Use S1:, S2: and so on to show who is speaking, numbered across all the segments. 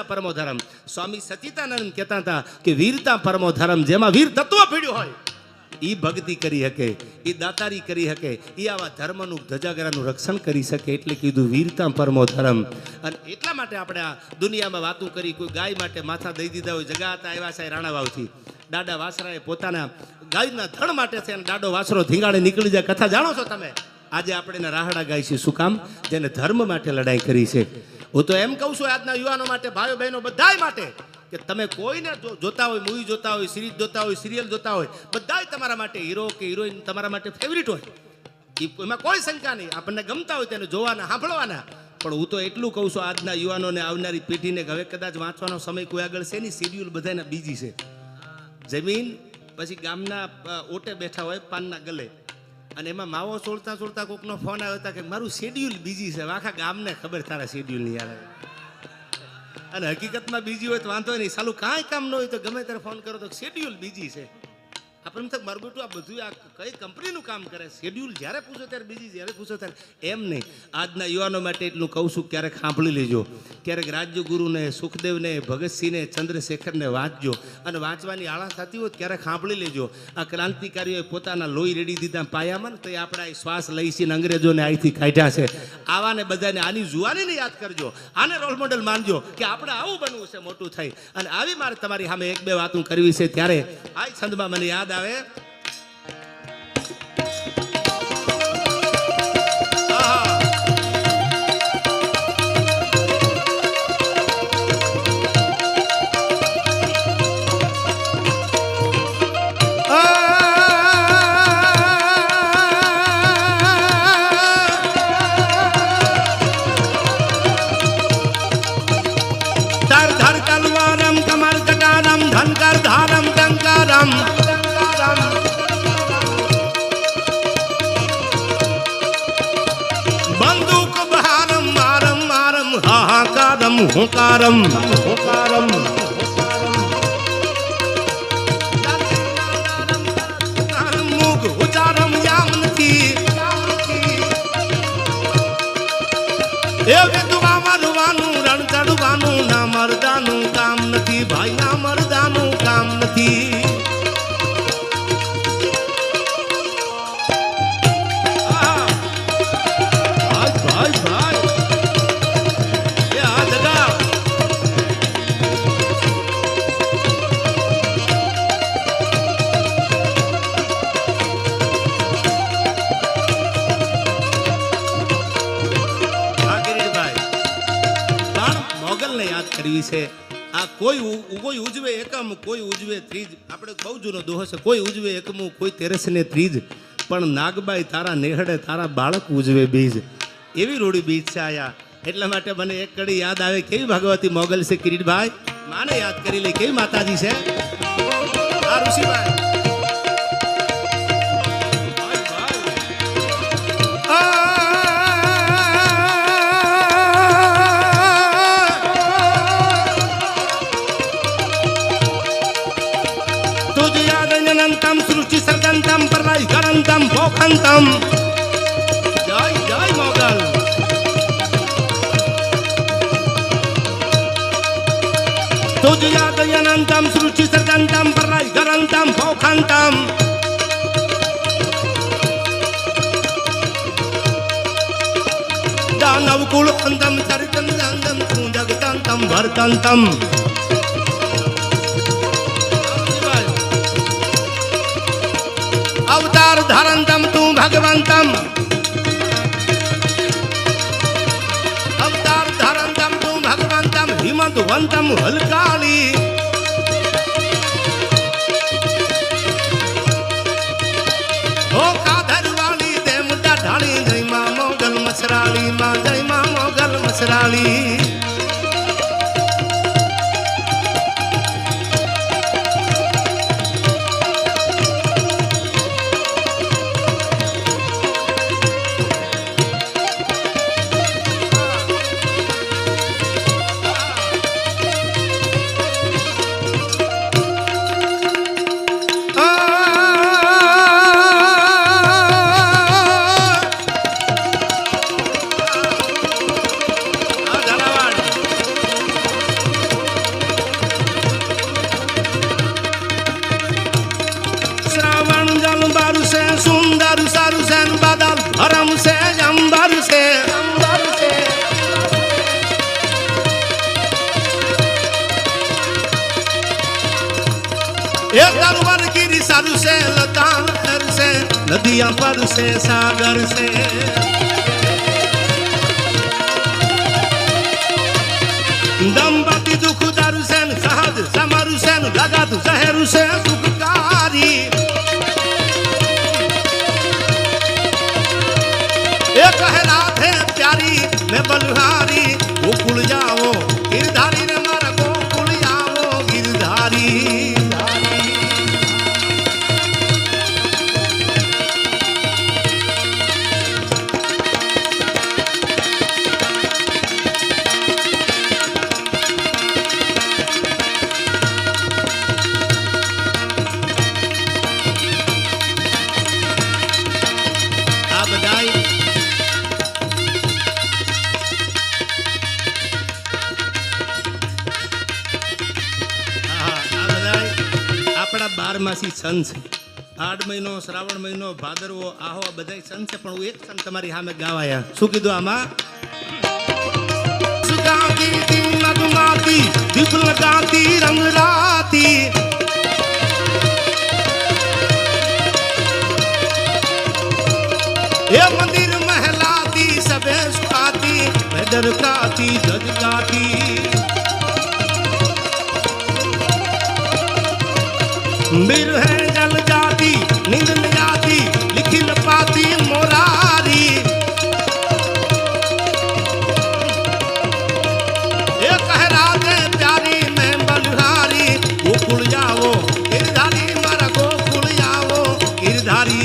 S1: પરમો ધર્મ. સ્વામી સચિદાનંદ કહેતા હતા કે વીરતા પરમો ધર્મ. જેમાં વીર તત્વ પીડ્યું હોય એ ભક્તિ કરી શકે, એ દાતારી કરી શકે, એ આવા ધર્મનું ધજાગરાનું રક્ષણ કરી શકે. એટલે કીધું વીરતા પરમો ધર્મ. અને એટલા માટે આપણે આ દુનિયામાં વાતું કરી. કોઈ ગાય માટે માથા દઈ દીધા હોય. જગાતા આવ્યા છે રાણાવાવથી. દાદા વાસરાએ પોતાના ગાયના ધણ માટે છે અને દાડો વાસરો ધીંગાડે નીકળી જાય. કથા જાણો છો તમે? આજે આપણે એના રાહડા ગાય છે. શું કામ? જેને ધર્મ માટે લડાઈ કરી છે. હું તો એમ કહું છું આજના યુવાનો માટે, ભાઈઓ બહેનો બધાય માટે, કે તમે કોઈને જોતા હોય, મૂવી જોતા હોય, સિરીઝ જોતા હોય, સિરિયલ જોતા હોય, બધાય તમારા માટે હીરો કે હિરોઈન તમારા માટે ફેવરિટ હોય. એમાં કોઈ શંકા નહીં. આપણને ગમતા હોય તેને જોવાના, સાંભળવાના. પણ હું તો એટલું કહું છું આજના યુવાનોને, આવનારી પેઢીને, હવે કદાચ વાંચવાનો સમય કોઈ આગળ છે નહીં. શેડ્યુલ બધાના બીજી છે. જમીન પછી ગામના ઓટે બેઠા હોય પાનના ગલે, અને એમાં માવો છોડતા છોડતા કોકનો ફોન આવ્યો હતા કે મારું શેડ્યુલ બીજી છે. આખા ગામને ખબર તારા શેડ્યુલની યાર. અને હકીકતમાં બીજી હોય તો વાંધો નહીં, સાલું કાંઈ કામ ન હોય તો ગમે ત્યારે ફોન કરો તો શેડ્યુલ બીજી છે. આપણને તો મારું બેટું આ બધું આ કઈ કંપનીનું કામ કરે? શેડ્યુલ જ્યારે પૂછો ત્યારે બીજી, જ્યારે પૂછો ત્યારે એમ નહીં. આજના યુવાનો માટે એટલું કહું છું, ક્યારેક સાંભળી લેજો. ક્યારેક રાજ્યગુરુને, સુખદેવને, ભગતસિંહને, ચંદ્રશેખરને વાંચજો. અને વાંચવાની આળા થતી હોય ક્યારેક સાંભળી લેજો. આ ક્રાંતિકારીઓએ પોતાના લોહી રેડી દીધા પાયામાં, તો એ આપણા શ્વાસ લઈશીને અંગ્રેજોને અહીંથી કાઢ્યા છે. આવાને બધાને આની જુવાનીને યાદ કરજો, આને રોલ મોડેલ માનજો કે આપણે આવું બનવું છે મોટું થઈ. અને આવી મારે તમારી સામે એક બે વાતું કરવી છે. ત્યારે આ છંદમાં મને યાદ આવે હુંકારમ હુંકારમ મુખ ઉચારમ યામ નથી. એ વિધવા મરવાનું, રણ ચડવાનું, ના મરદાનું કામ નથી ભાઈ, ના મરદાનું કામ નથી. છે આ કોઈ ઉજવે એકમ, કોઈ ઉજવે ત્રીજ. આપણે બહુ જૂનો દોહો છે. કોઈ ઉજવે એકમું, કોઈ તેરસ ને ત્રીજ, પણ નાગબાઈ તારા નેહડે તારા બાળક ઉજવે બીજ. એવી રોડી બીજ છે આયા. એટલા માટે મને એક કડી યાદ આવે. કેવી ભગવતી મોગલ છે કિરીટભાઈ, માને યાદ કરી લે. કેવી માતાજી છે આ ઋષિભાઈ. સૃષ્ટિ સર્જંતમ પ્રલય કરંતમ ભોખંતમ. જય જય મોગલ. તુજ યાદ અનંતમ સૃષ્ટિ સર્જંતમ પ્રલય કરંતમ ભોખંતમ. દાનવ કુલ અંતમ ચરિતમ અંતમ તું જગતંતમ ભરતંતમ. अवतार धारंतम तू भगवंतम. अवतार धारंतम तू भगवंतम. हिमंतवंतम हलकाली. हो काधर वाली दे मुद्दा ढाली. जय मां मोगल मसराली मां, जय मां मोगल मसराली. ધન્યવાદ. तर से लता लहर से नदियां पर से सागर से दंपति दुख दारू से सहज समरु से जगत जहर से सुखकारी एक है राधे प्यारी मैं बलहारी गोकुल जाओ गिरधारी ने मारा गोकुल जाओ गिरधारी બારમાસી છંદ છે 8 મહિનો શ્રાવણ મહિનો ભાદરવો આહો બધાય છંદ છે પણ હું એક છંદ તમારી સામે ગાવાયા શું કીધું આમાં સુગાતી મધુમાતી દીપ લગાતી રંગ રાતી એ મંદિર મહેલાતી સબે સુખાતી બેદર કાતી જગ કાતી मिर है जल जाती नींद न जाती लिखी न पाती मोरारी ये कह राधे प्यारी मैं बलहारी गोकुल जाओ गिरधारी मारा गोकुल जाओ गिरधारी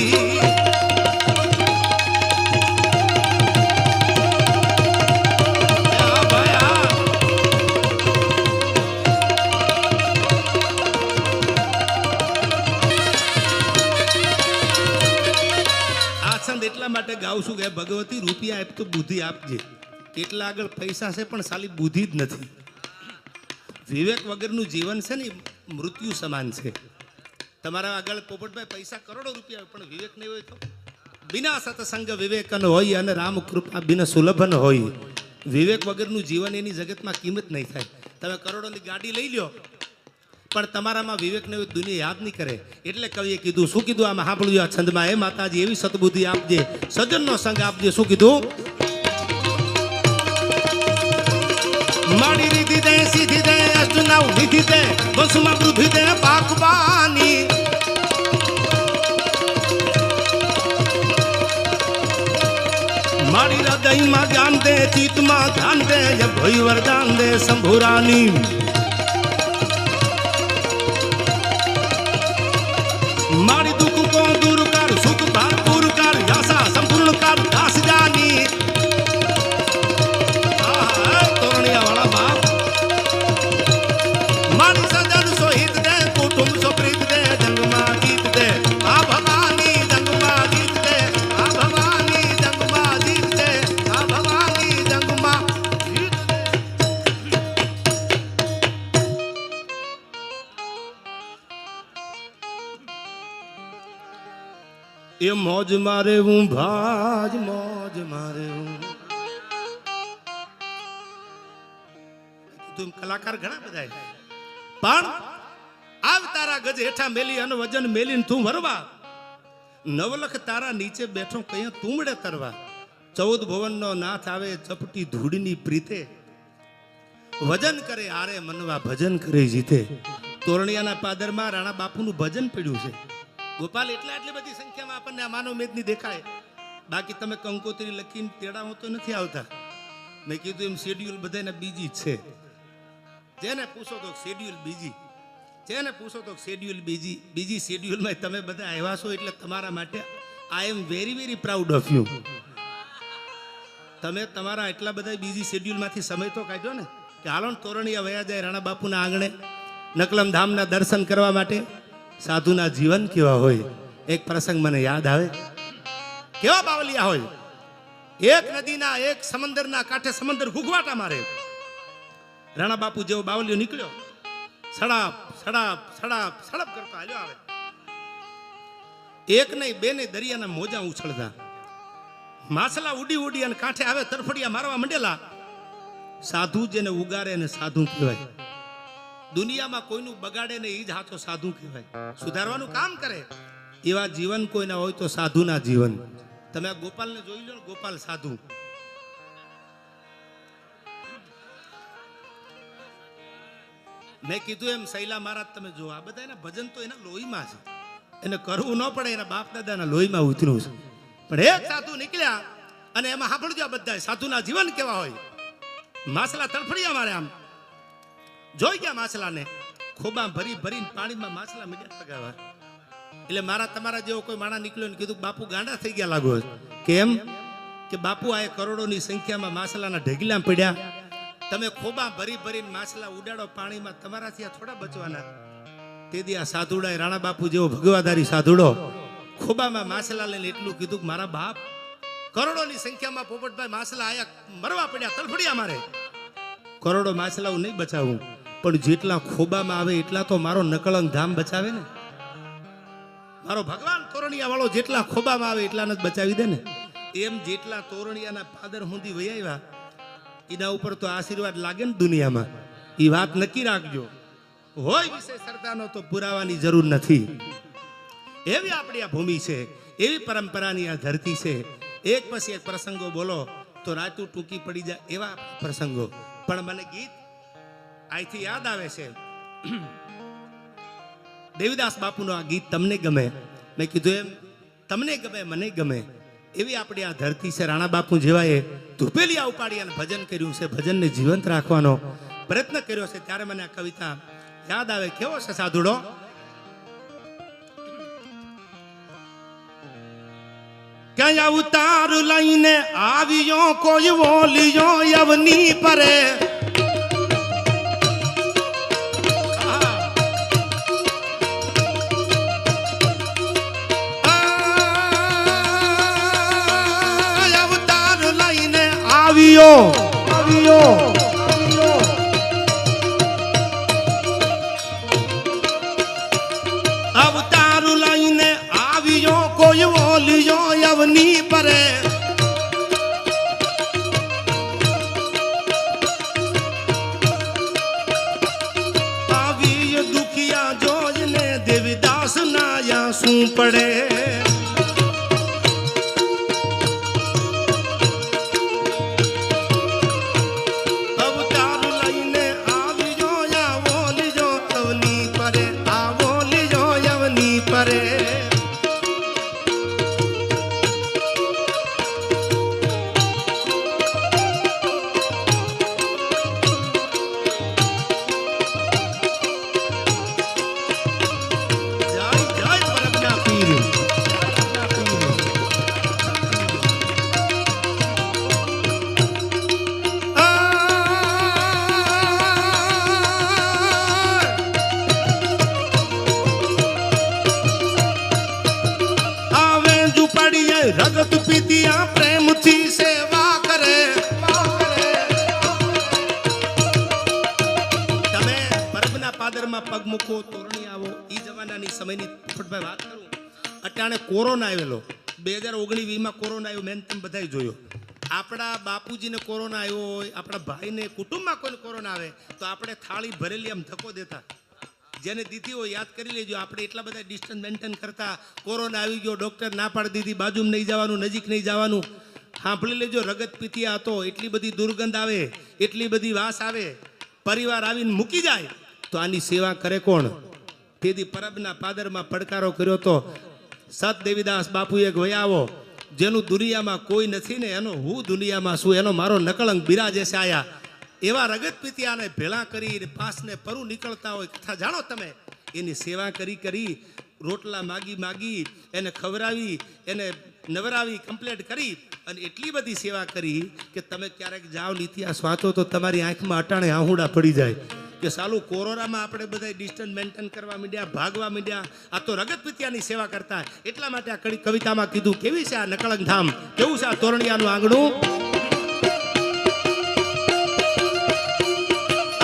S1: એટલા માટે ગાઉં છું કે ભગવતી રૂપિયા આપ તો બુદ્ધિ આપજે કેટલા આગળ પૈસા છે પણ સાલી બુદ્ધિ જ નથી વિવેક વગરનું જીવન છે ને મૃત્યુ સમાન છે તમારા આગળ પોપટભાઈ પૈસા કરોડો રૂપિયા પણ વિવેક નહીં હોય તો બિના સત્સંગ વિવેકન હોય અને રામ કૃપા બિના સુલભન હોય વિવેક વગરનું જીવન એની જગતમાં કિંમત નહીં થાય તમે કરોડોની ગાડી લઈ લ્યો પણ તમારામાં વિવેક ને દુનિયા યાદ નહીં કરે એટલે કવિએ કીધું શું કીધું આમાં સાંભળ્યું આ છંદમાં હે માતાજી એવી સદબુદ્ધિ આપજે સજનનો સંગ આપજે શું કીધું માડી રીતિ દે સીધી દે અષ્ટનાવ નિધિ દે વસુમાં વૃદ્ધિ દે પાકવાની માડી હૃદયમાં જ્ઞાન દે ચિત્તમાં ધ્યાન દે ભય વરદાન દે શંભુરાની मारी दुख को दूर कर सुख भरपूर कर आशा संपूर्ण कर दास जानी तोरणिया वाला बाप मारी सजन सोहित दे कुटुंब सो प्रीत दे जंगमा जीत दे आ भवानी जंगमा जीत दे आ भवानी जंगमा जीत दे आ भवानी जंगमा जीत दे ये मौज मारे हूँ भाज मौज मारे हूँ तुम कलाकार घना बधाए पण आव तारा गज हेठा मेली अन वजन मेलीन तू वरवा नवलख तारा नीचे बैठो कया तुमड़े तरवा 14 भुवन नो नाथ आवे चपटी धूड़नी प्रीते वजन करे आरे मनवा भजन करे जीते तोरणियाना पादरमा राणा बापूनु भजन पड्યું છે गोपाल એટલે આટલી બધી સંખ્યામાં આપણને આ માનવ મેદની દેખાય બાકી તમે કંકોત્રી લખીને તેડાવો તો નથી આવતા મેં કીધું એમ શેડ્યુલ બધાને બીજી જ છે જેને પૂછો તો શેડ્યુલ બીજી જેને પૂછો તો શેડ્યુલ બીજી શેડ્યુલમાં તમે બધા આવ્યા છો એટલે તમારા માટે I am very very proud of you તમે તમારા એટલા બધા બીજી શેડ્યુલમાંથી સમય તો કાઢ્યો ને કે હાલો તોરણિયા વયા જાય રાણા બાપુના આંગણે નકલમ ધામના દર્શન કરવા માટે સાધુના જીવન કેવા હોય એક પ્રસંગ મને યાદ આવે કેવા બાવલિયા હોય એક નદીના એક સમંદરના કાંઠે સમંદર ઘૂઘવાટા મારે રાણા બાપુ જેવો બાવલિયો નીકળ્યો સડાપ સડાપ સડાપ સડપ કરતો હાલ્યો આવે એક નહીં બે નહીં દરિયાના મોજા ઉછળતા માછલા ઉડી ઉડી અને કાંઠે આવે તરફડિયા મારવા માંડેલા સાધુ જેને ઉગારે ને સાધુ કહેવાય દુનિયામાં કોઈનું બગાડે ને એ જ હાચો સાધુ કહેવાય, સુધારવાનું કામ કરે. એવા જીવન કોઈના હોય તો સાધુના જીવન. તમે આ ગોપાલને જોઈ લો ને, ગોપાલ સાધુ. મેં કીધું એમ શૈલા મહારાજ તમે જો, આ બધા એના ભજન તો એના લોહીમાં છે, એને કરવું ન પડે, એના બાપ દાદાના લોહીમાં ઉતર્યું છે. પણ એક સાધુ નીકળ્યા અને એમાં સાંભળજો આ બધા સાધુના જીવન કેવા હોય. માછલા તડફડિયા મારે આમ જોઈ ગયા માછલાને, ખોબા ભરી ભરીને પાણીમાં માછલા મીડિયા લગાવવા. એટલે મારા તમારા જેવો કોઈ માણા નીકળ્યો ને કીધું બાપુ ગાંડા થઈ ગયા લાગો. કેમ કે બાપુ આ કરોડોની સંખ્યામાં માછલાના ઢગલા પડ્યા, તમે ખોબા ભરી ભરીને માછલા ઉડાડો પાણીમાં, તમારાથી આ થોડા બચવાના. તેથી આ સાધુડા રાણા બાપુ જેવો ભગવાદારી સાધુડો ખોબામાં માછલા લઈને એટલું કીધું કે મારા બાપ કરોડોની સંખ્યામાં પોપટભાઈ માછલા આયા મરવા પડ્યા, તડફડિયા મારે. કરોડો માછલાઓ નહીં બચાવું, પણ જેટલા ખોબામાં આવે એટલા તો મારો નકળંગ ધામ બચાવે ને. મારો ભગવાન તોરણિયા વાળો જેટલા ખોબામાં આવે એટલાને જ બચાવી દે ને. એમ જેટલા તોરણિયાના પાદર સુધી વહી આવ્યા એના ઉપર તો આશીર્વાદ લાગે ને દુનિયામાં. એ વાત નક્કી રાખજો. હોય વિશે શ્રદ્ધાનો તો પુરાવાની જરૂર નથી. એવી આપણી આ ભૂમિ છે, એવી પરંપરાની આ ધરતી છે. એક પછી એક પ્રસંગો બોલો તો રાતું ટૂંકી પડી જાય એવા પ્રસંગો. પણ મને ગીત અહીંથી યાદ આવે છે, દેવીદાસ બાપુનો આ ગીત તમને ગમે. મેં કીધું એમ તમને ગમે મને ગમે એવી આપણી આ ધરતી છે. રાણા બાપુ જેવાએ ધૂપેલિયા ઉપાડી અને ભજન કર્યું છે, ભજનને જીવંત રાખવાનો પ્રયત્ન કર્યો છે. ત્યારે મને આ કવિતા યાદ આવે. કેવો છે સાધુડો? ક્યાં અવતાર લઈને આવ્યો કોઈ બોલ્યો યવની પરે, અવતાર લઈને આવ્યો અવતાર લઈને આવ્યો કોઈ બોલ્યો યવની પરે, આવી દુખિયા જોજને દેવીદાસ નાયા શું પડે. રગત પીતિયા પ્રેમથી સેવા કરે. તમે પરબના પાદરમાં પગ મૂકો, તોરણી આવો. એ જમાનાની સમયની ફટભાઈ વાત કરું. અટાણે કોરોના આવેલો 2019-20માં કોરોના આવ્યો. મેં તમે બધા જોયો. આપણા બાપુજીને કોરોના આવ્યો હોય, આપણા ભાઈને કુટુંબમાં કોઈને કોરોના આવે તો આપણે થાળી ભરેલી આમ ધક્કો દેતા. જેને દીધી હોય યાદ કરી લેજો. આપણે એટલા બધા ડિસ્ટન્સ મેન્ટેન કરતા. કોરોના આવી ગયો, ડૉક્ટર ના પાડી દીધી, બાજુમાં નહીં જવાનું, નજીક નહીં જવાનું. સાંભળી લેજો, રગત પીતિયા હતો. એટલી બધી દુર્ગંધ આવે, એટલી બધી વાસ આવે, પરિવાર આવીને મૂકી જાય તો આની સેવા કરે કોણ? તેથી પરબના પાદરમાં પડકારો કર્યો તો સત દેવીદાસ બાપુએ વયાવો, જેનું દુનિયામાં કોઈ નથી ને એનો હું દુનિયામાં છું, એનો મારો નકળંક બિરાજે છે આયા. એવા રગત પીતિયાને ભેળા કરી પાસને પરું નીકળતા હોય કથા જાણો તમે. એની સેવા કરી રોટલા માગી એને ખવડાવી, એને નવરાવી, કમ્પ્લેટ કરી અને એટલી બધી સેવા કરી કે તમે ક્યારેક જાઓ ને ઇતિહાસ વાંચો તો તમારી આંખમાં અટાણે આહુડા પડી જાય કે સાલું કોરોનામાં આપણે બધા ડિસ્ટન્સ મેન્ટેન કરવા માંડ્યા, ભાગવા માંડ્યા. આ તો રગત પીતિયાની સેવા કરતા. એટલા માટે આ કવિતામાં કીધું કેવી છે આ નકળંક ધામ, કેવું છે આ તોરણિયાનું આંગણું.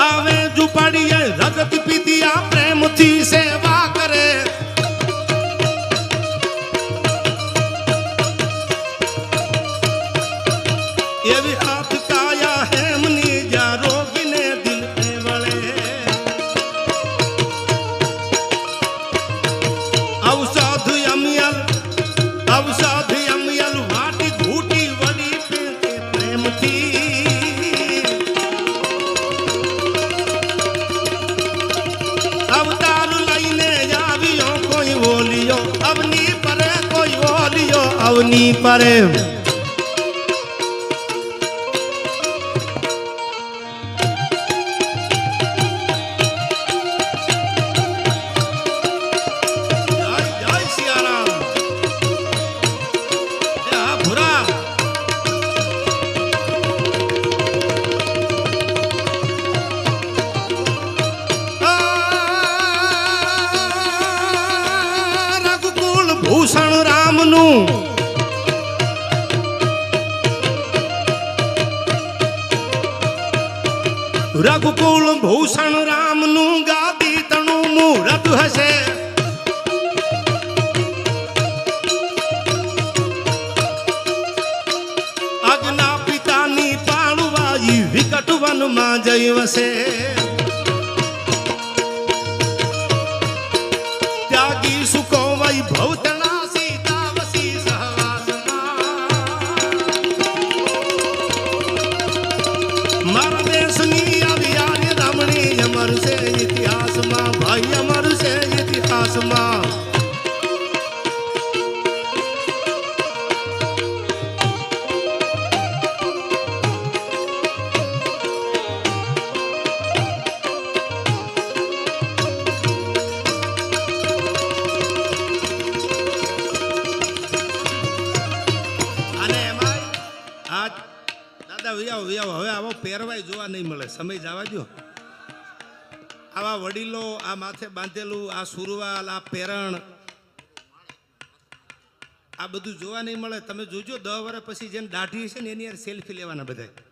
S1: આવે ઝુંપડીએ રગત પીતિયા પ્રેમથી સેવા કરે. એવી હાથ કાયા હેમની જ્યાં રોગીને દિલ વળે. ભવની પરે ભૂષણ રામનું રઘુકુળ ભૂષણ રામનું ગાદી તણું મુહૂર્ત હશે આજ્ઞા પિતાની પાળવાઈ વિકટ વનમાં જઈ વસે ત્યાગી સુકો વૈભવ ઇતિહાસમાં ભાઈ અમર છે ઇતિહાસમાં અને એમાં આ દાદા વિયાવો હવે આવો પહેરવાય જોવા નહીં મળે સમય જવા દો આવા વડીલો આ માથે બાંધેલું આ સુરવાલ આ પેરણ આ બધું જોવા નહીં મળે તમે જોજો 10 વર્ષ પછી જેને દાઢી છે ને એની યાર સેલ્ફી લેવાના બધા